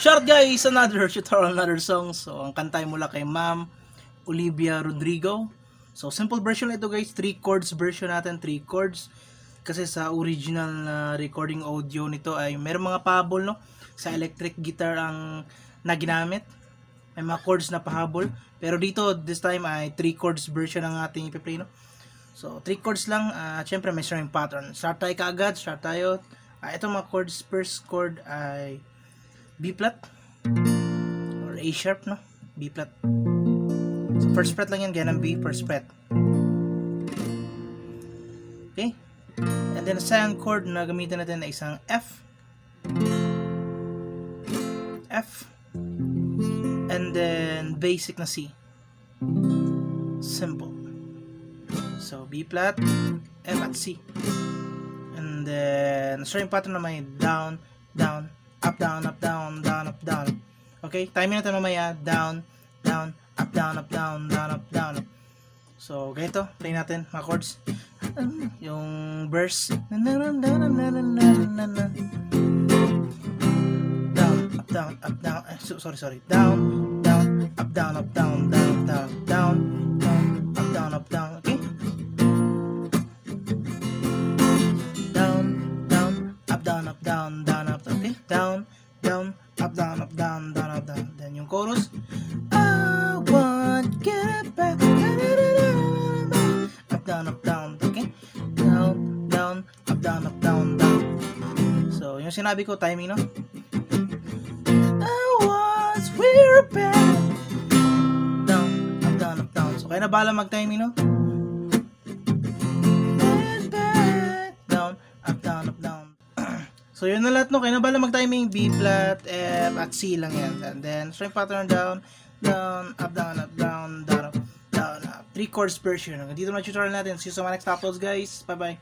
Shout guys, another tutorial, another song. So, ang kanta ay mula kay Ma'am Olivia Rodrigo. So, simple version ito guys, 3 chords version natin, 3 chords. Kasi sa original na recording audio nito ay meron mga pahabol, no? Sa electric guitar ang naginamit. May mga chords na pahabol. Pero dito, this time ay 3 chords version ang ating ipiplay, no? So, 3 chords lang. Siyempre, may strumming pattern. Start tayo kaagad, start tayo. Ito mga chords, first chord ay B flat or A sharp, no? B flat. So first fret lang yan, ganang B, first fret. Okay? And then the second chord na gamitin natin ay isang F. F. And then basic na C. Simple. So B flat, F at C. And then string pattern na may down, down, up, down, up, down, down, up, down. Okay? Timing natin mamaya. Down, down, up, down, up, down, down, up, down. So, ganito. Play natin mga chords. Yung verse. Down, up, down, up, down. Sorry. Down, down, up, down, up, down, down, down, down, down, up, down, up, down. Okay? Down, down, up, down, up, down, down, up, okay? Down, down, up, down, up, down, down, up, down. Then yung chorus, I want to get back, up, down, okay? Down, down, up, down, down. So, yung sinabi ko, timing, no? I was we're back. Down, up, down. So, kaya na bala mag-timing, no? So, yun na lahat, no? Kaya na bala mag-timing, B flat, F, at C lang yan. And then, string pattern down, down, up, down, down, up. 3 chords version. Hanggang dito na tutorial natin. See you sa mga next uploads, guys. Bye-bye.